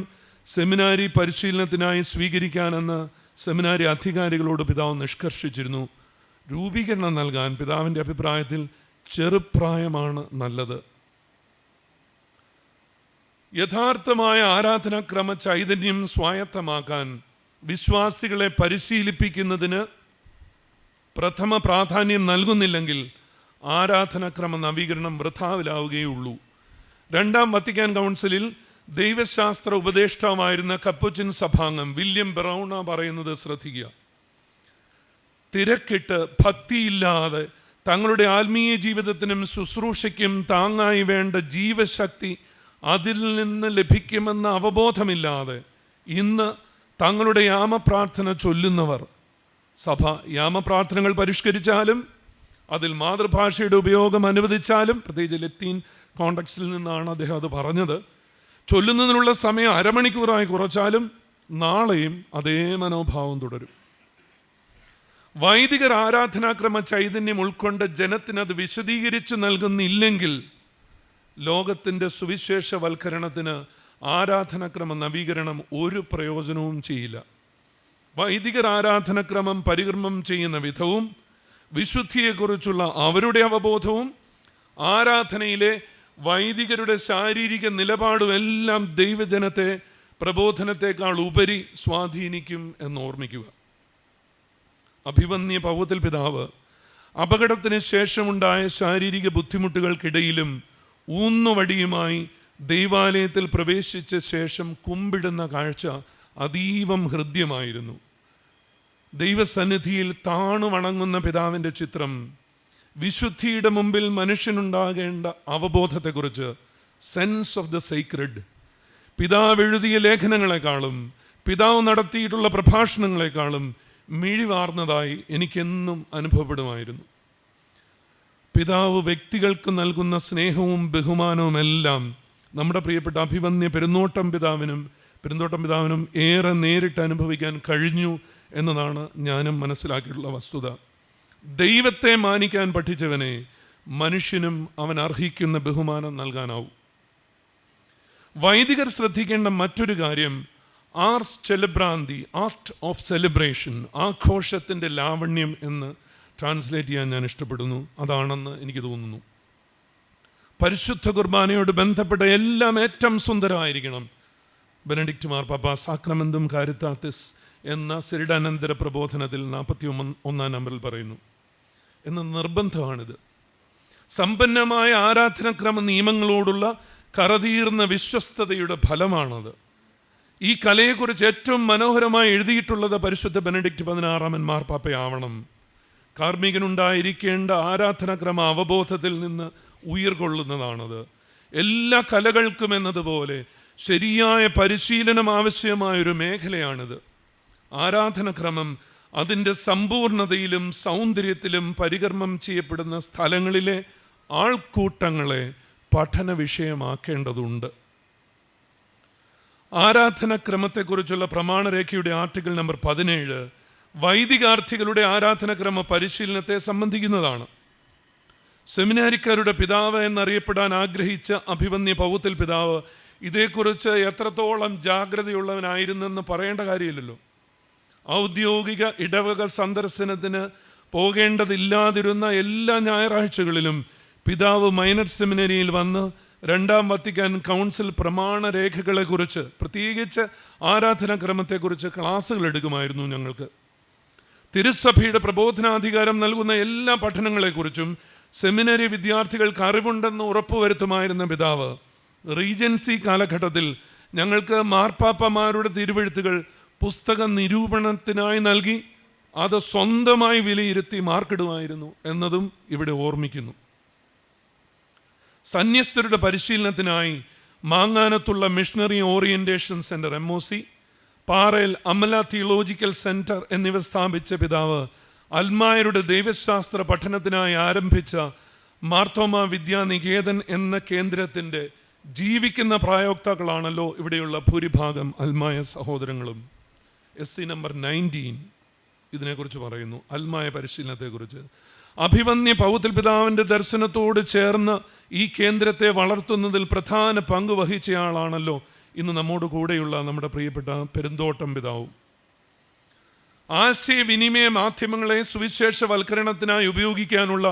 സെമിനാരി പരിശീലനത്തിനായി സ്വീകരിക്കാനെന്ന് സെമിനാരി അധികാരികളോട് പിതാവ് നിഷ്കർഷിച്ചിരുന്നു. രൂപീകരണം നൽകാൻ പിതാവിൻ്റെ അഭിപ്രായത്തിൽ ചെറുപ്രായമാണ് നല്ലത്. യഥാർത്ഥമായ ആരാധനാക്രമ ചൈതന്യം സ്വായത്തമാക്കാൻ വിശ്വാസികളെ പരിശീലിപ്പിക്കുന്നതിന് പ്രഥമ പ്രാധാന്യം നൽകുന്നില്ലെങ്കിൽ ആരാധനാക്രമ നവീകരണം വൃഥാവിലാവുകയുള്ളൂ. രണ്ടാം വത്തിക്കാൻ കൗൺസിലിൽ ദൈവശാസ്ത്ര ഉപദേഷ്ടാവായിരുന്ന കപ്പുച്ചിൻ സഭാംഗം വില്യം ബ്രൗണ പറയുന്നത് ശ്രദ്ധിക്കുക. തിരക്കിട്ട് ഭക്തിയില്ലാതെ തങ്ങളുടെ ആത്മീയ ജീവിതത്തിനും ശുശ്രൂഷയ്ക്കും താങ്ങായി വേണ്ട ജീവശക്തി അതിൽ നിന്ന് ലഭിക്കുമെന്ന അവബോധമില്ലാതെ ഇന്ന് തങ്ങളുടെ യാമപ്രാർത്ഥന ചൊല്ലുന്നവർ, സഭ യാമപ്രാർത്ഥനകൾ പരിഷ്കരിച്ചാലും അതിൽ മാതൃഭാഷയുടെ ഉപയോഗം അനുവദിച്ചാലും, പ്രത്യേകിച്ച് ലത്തീൻ കോണ്ടക്സ്റ്റിൽ നിന്നാണ് അദ്ദേഹം അത് പറഞ്ഞത്, ചൊല്ലുന്നതിനുള്ള സമയം അരമണിക്കൂറായി കുറച്ചാലും നാളെയും അതേ മനോഭാവം തുടരും. വൈദികർ ആരാധനാക്രമ ചൈതന്യം ഉൾക്കൊണ്ട് ജനത്തിനത് വിശദീകരിച്ചു നൽകുന്നില്ലെങ്കിൽ ലോകത്തിൻ്റെ സുവിശേഷവൽക്കരണത്തിന് ആരാധനാക്രമ നവീകരണം ഒരു പ്രയോജനവും ചെയ്യില്ല. വൈദികർ ആരാധനാക്രമം പരികർമ്മം ചെയ്യുന്ന വിധവും വിശുദ്ധിയെക്കുറിച്ചുള്ള അവരുടെ അവബോധവും ആരാധനയിലെ വൈദികരുടെ ശാരീരിക നിലപാടും എല്ലാം ദൈവജനത്തെ പ്രബോധനത്തെക്കാൾ ഉപരി സ്വാധീനിക്കും എന്നോർമ്മിക്കുക. അഭിവന്യ പൗവത്തിൽ പിതാവ് അപകടത്തിന് ശേഷമുണ്ടായ ശാരീരിക ബുദ്ധിമുട്ടുകൾക്കിടയിലും ഊന്നുവടിയുമായി ദൈവാലയത്തിൽ പ്രവേശിച്ച ശേഷം കുമ്പിടുന്ന കാഴ്ച അതീവം ഹൃദ്യമായിരുന്നു. ദൈവസന്നിധിയിൽ താണു വണങ്ങുന്ന പിതാവിൻ്റെ ചിത്രം വിശുദ്ധിയുടെ മുമ്പിൽ മനുഷ്യനുണ്ടാകേണ്ട അവബോധത്തെക്കുറിച്ച്, സെൻസ് ഓഫ് ദ സീക്രഡ്, പിതാവ് എഴുതിയ ലേഖനങ്ങളെക്കാളും പിതാവ് നടത്തിയിട്ടുള്ള പ്രഭാഷണങ്ങളെക്കാളും മിഴിവാർന്നതായി എനിക്കെന്നും അനുഭവപ്പെടുമായിരുന്നു. പിതാവ് വ്യക്തികൾക്ക് നൽകുന്ന സ്നേഹവും ബഹുമാനവും എല്ലാം നമ്മുടെ പ്രിയപ്പെട്ട അഭിവന്യ പെരുന്തോട്ടം പിതാവിനും ഏറെ നേരിട്ട് അനുഭവിക്കാൻ കഴിഞ്ഞു എന്നതാണ് ഞാനും മനസ്സിലാക്കിയിട്ടുള്ള വസ്തുത. ദൈവത്തെ മാനിക്കാൻ പഠിച്ചവനെ മനുഷ്യനും അവൻ അർഹിക്കുന്ന ബഹുമാനം നൽകാനാവും. വൈദികർ ശ്രദ്ധിക്കേണ്ട മറ്റൊരു കാര്യം ആർസ് സെലിബ്രാന്തി, ആർട്ട് ഓഫ് സെലിബ്രേഷൻ, ആഘോഷത്തിൻ്റെ ലാവണ്യം എന്ന് ട്രാൻസ്ലേറ്റ് ചെയ്യാൻ ഞാൻ ഇഷ്ടപ്പെടുന്നു. അതാണെന്ന് എനിക്ക് തോന്നുന്നു. പരിശുദ്ധ കുർബാനയോട് ബന്ധപ്പെട്ട എല്ലാം ഏറ്റവും സുന്ദരമായിരിക്കണം. ബെനഡിക്റ്റ് മാർപ്പാപ്പ സാക്രമെന്തും കാരിത്താത്തിസ് എന്ന സിരിഡാനന്തര പ്രബോധനത്തിൽ 41 നമ്പറിൽ പറയുന്നു. എന്ന നിർബന്ധമാണിത്. സമ്പന്നമായ ആരാധനാക്രമ നിയമങ്ങളോടുള്ള കറതീർന്ന വിശ്വസ്തതയുടെ ഫലമാണത്. ഈ കലയെക്കുറിച്ച് ഏറ്റവും മനോഹരമായി എഴുതിയിട്ടുള്ളത് പരിശുദ്ധ ബെനഡിക്റ്റ് 16 മാർപ്പാപ്പയാവണം. കാർമ്മികനുണ്ടായിരിക്കേണ്ട ആരാധനാക്രമ അവബോധത്തിൽ നിന്ന് ഉയർകൊള്ളുന്നതാണത്. എല്ലാ കലകൾക്കും എന്നതുപോലെ ശരിയായ പരിശീലനം ആവശ്യമായൊരു മേഖലയാണിത്. ആരാധനാക്രമം അതിൻ്റെ സമ്പൂർണതയിലും സൗന്ദര്യത്തിലും പരികർമ്മം ചെയ്യപ്പെടുന്ന സ്ഥലങ്ങളിലെ ആൾക്കൂട്ടങ്ങളെ പഠന വിഷയമാക്കേണ്ടതുണ്ട്. ആരാധനാക്രമത്തെക്കുറിച്ചുള്ള പ്രമാണരേഖയുടെ ആർട്ടിക്കിൾ നമ്പർ 17 വൈദികാർത്ഥികളുടെ ആരാധനാക്രമ പരിശീലനത്തെ സംബന്ധിക്കുന്നതാണ്. സെമിനാരിക്കാരുടെ പിതാവ് എന്നറിയപ്പെടാൻ ആഗ്രഹിച്ച അഭിവന്യ പൗവത്തിൽ പിതാവ് ഇതേക്കുറിച്ച് എത്രത്തോളം ജാഗ്രതയുള്ളവനായിരുന്നെന്ന് പറയേണ്ട കാര്യമില്ലല്ലോ. ഔദ്യോഗിക ഇടവക സന്ദർശനത്തിന് പോകേണ്ടതില്ലാതിരുന്ന എല്ലാ ഞായറാഴ്ചകളിലും പിതാവ് മൈനർ സെമിനറിയിൽ വന്ന് രണ്ടാം വത്തിക്കാൻ കൗൺസിൽ പ്രമാണരേഖകളെക്കുറിച്ച്, പ്രത്യേകിച്ച് ആരാധനാക്രമത്തെക്കുറിച്ച് ക്ലാസ്സുകൾ എടുക്കുമായിരുന്നു. ഞങ്ങൾക്ക് തിരുസഭയുടെ പ്രബോധനാധികാരം നൽകുന്ന എല്ലാ പഠനങ്ങളെക്കുറിച്ചും സെമിനറി വിദ്യാർത്ഥികൾക്ക് അറിവുണ്ടെന്ന് ഉറപ്പുവരുത്തുമായിരുന്ന പിതാവ് റീജൻസി കാലഘട്ടത്തിൽ ഞങ്ങൾക്ക് മാർപ്പാപ്പമാരുടെ തിരുവെഴുത്തുകൾ പുസ്തക നിരൂപണത്തിനായി നൽകി അത് സ്വന്തമായി വിലയിരുത്തി മാർക്കിടുമായിരുന്നു എന്നതും ഇവിടെ ഓർമ്മിക്കുന്നു. സന്യസ്തരുടെ പരിശീലനത്തിനായി മാങ്ങാനത്തുള്ള മിഷണറി ഓറിയന്റേഷൻ സെന്റർ MOC, പാറയിൽ അമല തിയോളജിക്കൽ സെന്റർ എന്നിവ സ്ഥാപിച്ച പിതാവ് അൽമായരുടെ ദൈവശാസ്ത്ര പഠനത്തിനായി ആരംഭിച്ച മാർത്തോമ വിദ്യാനികേതൻ എന്ന കേന്ദ്രത്തിൻ്റെ ജീവിക്കുന്ന പ്രായോക്താക്കളാണല്ലോ ഇവിടെയുള്ള ഭൂരിഭാഗം അൽമായ സഹോദരങ്ങളും. SC നമ്പർ 19 ഇതിനെക്കുറിച്ച് പറയുന്നു, അൽമായ പരിശീലനത്തെക്കുറിച്ച്. അഭിവന്യ പൗത്തിൽ പിതാവിൻ്റെ ദർശനത്തോട് ചേർന്ന് ഈ കേന്ദ്രത്തെ വളർത്തുന്നതിൽ പ്രധാന പങ്ക് വഹിച്ചയാളാണല്ലോ ഇന്ന് നമ്മോട് കൂടെയുള്ള നമ്മുടെ പ്രിയപ്പെട്ട പെരുന്തോട്ടം പിതാവും. ആശയവിനിമയ മാധ്യമങ്ങളെ സുവിശേഷവൽക്കരണത്തിനായി ഉപയോഗിക്കാനുള്ള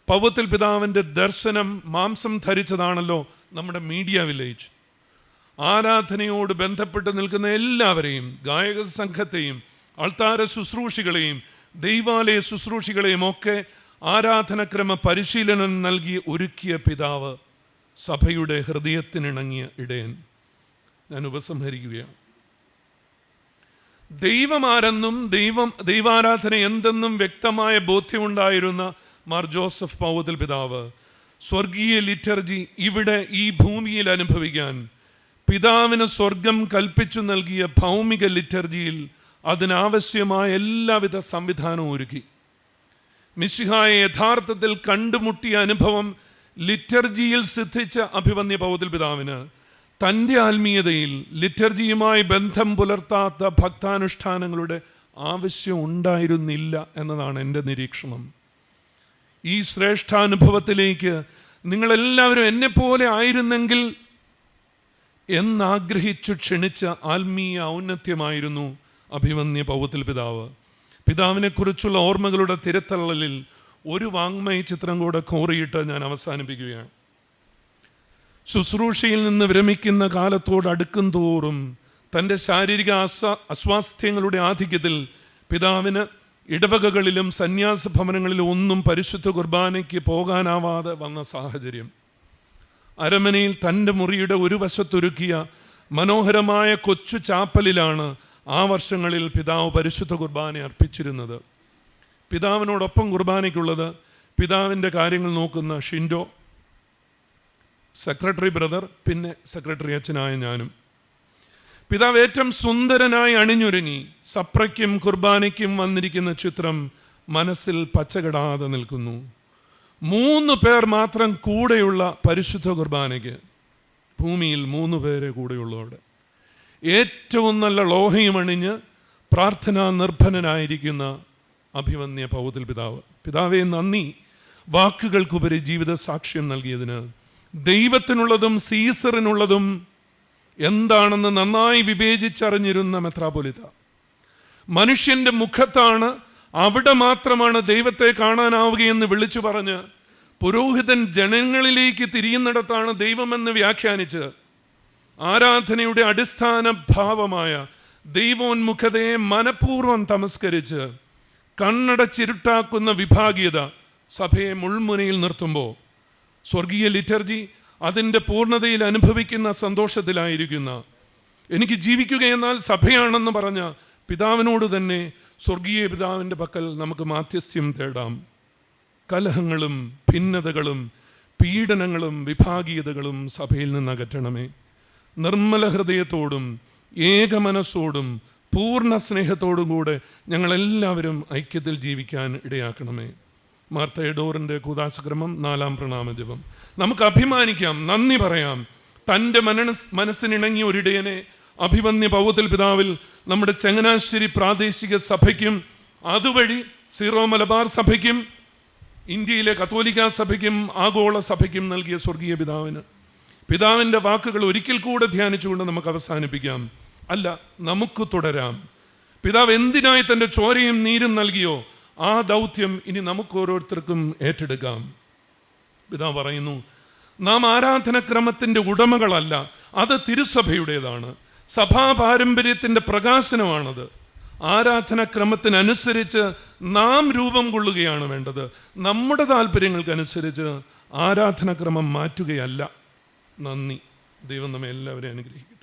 പൗത്തിൽ പിതാവിൻ്റെ ദർശനം മാംസം ധരിച്ചതാണല്ലോ നമ്മുടെ മീഡിയ വില്ലേജ്. ആരാധനയോട് ബന്ധപ്പെട്ട് നിൽക്കുന്ന എല്ലാവരെയും, ഗായക സംഘത്തെയും അൾത്താര ശുശ്രൂഷികളെയും ദൈവാലയ ശുശ്രൂഷികളെയും ഒക്കെ ആരാധനക്രമ പരിശീലനം നൽകി ഒരുക്കിയ പിതാവ്, സഭയുടെ ഹൃദയത്തിനിണങ്ങിയ ഇടയൻ. ഞാൻ ഉപസംഹരിക്കുകയാണ്. ദൈവമാരെന്നും ദൈവാരാധന എന്തെന്നും വ്യക്തമായ ബോധ്യമുണ്ടായിരുന്ന മാർ ജോസഫ് പൗത്തിൽ പിതാവ് സ്വർഗീയ ലിറ്റർജി ഇവിടെ ഈ ഭൂമിയിൽ അനുഭവിക്കാൻ പിതാവിന് സ്വർഗം കൽപ്പിച്ചു നൽകിയ ഭൗമിക ലിറ്റർജിയിൽ അതിനാവശ്യമായ എല്ലാവിധ സംവിധാനവും ഒരുക്കി. മിശിഹായെ യഥാർത്ഥത്തിൽ കണ്ടുമുട്ടിയ അനുഭവം ലിറ്റർജിയിൽ സിദ്ധിച്ച അഭിവന്യ പൗത്തിൽ പിതാവിന് തൻ്റെ ആത്മീയതയിൽ ലിറ്റർജിയുമായി ബന്ധം പുലർത്താത്ത ഭക്താനുഷ്ഠാനങ്ങളുടെ ആവശ്യം ഉണ്ടായിരുന്നില്ല എന്നതാണ് എൻ്റെ നിരീക്ഷണം. ഈ ശ്രേഷ്ഠാനുഭവത്തിലേക്ക് നിങ്ങളെല്ലാവരും എന്നെപ്പോലെ ആയിരുന്നെങ്കിൽ എന്നാഗ്രഹിച്ചു ക്ഷണിച്ച ആത്മീയ ഔന്നത്യമായിരുന്നു അഭിവന്യ പൗത്തിൽ പിതാവ്. പിതാവിനെക്കുറിച്ചുള്ള ഓർമ്മകളുടെ തിരത്തള്ളലിൽ ഒരു വാങ്മയ ചിത്രം കൂടെ കോറിയിട്ട് ഞാൻ അവസാനിപ്പിക്കുകയാണ്. ശുശ്രൂഷയിൽ നിന്ന് വിരമിക്കുന്ന കാലത്തോട് അടുക്കും തോറും തൻ്റെ ശാരീരിക അസ്വാസ്ഥ്യങ്ങളുടെ ആധിക്യത്തിൽ പിതാവിന് ഇടവകകളിലും സന്യാസ ഭവനങ്ങളിലും ഒന്നും പരിശുദ്ധ കുർബാനയ്ക്ക് പോകാനാവാതെ വന്ന സാഹചര്യം. അരമനയിൽ തൻ്റെ മുറിയുടെ ഒരു വശത്തൊരുക്കിയ മനോഹരമായ കൊച്ചു ചാപ്പലിലാണ് ആ വർഷങ്ങളിൽ പിതാവ് പരിശുദ്ധ കുർബാന അർപ്പിച്ചിരുന്നത്. പിതാവിനോടൊപ്പം കുർബാനയ്ക്കുള്ളത് പിതാവിൻ്റെ കാര്യങ്ങൾ നോക്കുന്ന ഷിൻഡോ, സെക്രട്ടറി ബ്രദർ, പിന്നെ സെക്രട്ടറി അച്ഛനായ ഞാനും. പിതാവ് ഏറ്റവും സുന്ദരനായി അണിഞ്ഞൊരുങ്ങി സപ്രയ്ക്കും കുർബാനയ്ക്കും വന്നിരിക്കുന്ന ചിത്രം മനസ്സിൽ പച്ചകെടാതെ നിൽക്കുന്നു. 3 പേർ മാത്രം കൂടെയുള്ള പരിശുദ്ധ കുർബാനയ്ക്ക്, ഭൂമിയിൽ 3 പേരെ കൂടെയുള്ളവിടെ ഏറ്റവും നല്ല ലോഹയും അണിഞ്ഞ് പ്രാർത്ഥനാ നിർഭരനായിരിക്കുന്ന അഭിവന്യ പൗത്തിൽ പിതാവ്. പിതാവേ നന്ദി, വാക്കുകൾക്കുപരി ജീവിത സാക്ഷ്യം നൽകിയതിന്. ദൈവത്തിനുള്ളതും സീസറിനുള്ളതും എന്താണെന്ന് നന്നായി വിവേചിച്ചറിഞ്ഞിരുന്ന മെത്രാപ്പൊലീത്ത. മനുഷ്യൻ്റെ മുഖത്താണ്, അവിടെ മാത്രമാണ് ദൈവത്തെ കാണാനാവുകയെന്ന് വിളിച്ചു പറഞ്ഞ് പുരോഹിതൻ ജനങ്ങളിലേക്ക് തിരിയുന്നിടത്താണ് ദൈവമെന്ന് വ്യാഖ്യാനിച്ച് ആരാധനയുടെ അടിസ്ഥാന ഭാവമായ ദൈവോന്മുഖതയെ മനഃപൂർവ്വം തമസ്കരിച്ച് കണ്ണടച്ചിരുട്ടാക്കുന്ന വിഭാഗീയത സഭയെ മുൾമുനയിൽ നിർത്തുമ്പോൾ സ്വർഗീയ ലിറ്റർജി അതിൻ്റെ പൂർണ്ണതയിൽ അനുഭവിക്കുന്ന സന്തോഷത്തിലായിരിക്കുന്ന, എനിക്ക് ജീവിക്കുകയെന്നാൽ സഭയാണെന്ന് പറഞ്ഞ പിതാവിനോട് തന്നെ സ്വർഗീയ പിതാവിൻ്റെ പക്കൽ നമുക്ക് മാധ്യസ്ഥ്യം തേടാം. കലഹങ്ങളും ഭിന്നതകളും പീഡനങ്ങളും വിഭാഗീയതകളും സഭയിൽ നിന്ന് അകറ്റണമേ. നിർമ്മല ഹൃദയത്തോടും ഏകമനസ്സോടും പൂർണ്ണ സ്നേഹത്തോടും കൂടെ ഞങ്ങളെല്ലാവരും ഐക്യത്തിൽ ജീവിക്കാൻ ഇടയാക്കണമേ. മാർത്ത എഡോറിൻ്റെ കൂദാശക്രമം 4-ാം പ്രണാമജപം. നമുക്ക് അഭിമാനിക്കാം, നന്ദി പറയാം. തൻ്റെ മനസ്സിനിണങ്ങിയ ഒരിടയനെ അഭിവന്യ പൗത്തിൽ പിതാവിൽ നമ്മുടെ ചങ്ങനാശ്ശേരി പ്രാദേശിക സഭയ്ക്കും അതുവഴി സീറോ മലബാർ സഭയ്ക്കും ഇന്ത്യയിലെ കത്തോലിക്ക സഭയ്ക്കും ആഗോള സഭയ്ക്കും നൽകിയ സ്വർഗീയ പിതാവിന് പിതാവിൻ്റെ വാക്കുകൾ ഒരിക്കൽ കൂടെ ധ്യാനിച്ചുകൊണ്ട് നമുക്ക് അവസാനിപ്പിക്കാം. അല്ല, നമുക്ക് തുടരാം. പിതാവ് എന്തിനായി തൻ്റെ ചോരയും നീരും നൽകിയോ ആ ദൗത്യം ഇനി നമുക്ക് ഓരോരുത്തർക്കും ഏറ്റെടുക്കാം. പിതാവ് പറയുന്നു, നാം ആരാധനക്രമത്തിൻ്റെ ഉടമകളല്ല, അത് തിരുസഭയുടേതാണ്. സഭാ പാരമ്പര്യത്തിൻ്റെ പ്രകാശനമാണത്. ആരാധനക്രമത്തിനനുസരിച്ച് നാം രൂപം കൊള്ളുകയാണ് വേണ്ടത്. നമ്മുടെ താല്പര്യങ്ങൾക്കനുസരിച്ച് ആരാധനക്രമം മാറ്റുകയല്ല. നന്ദി. ദൈവം നമ്മെ എല്ലാവരെയും അനുഗ്രഹിക്കട്ടെ.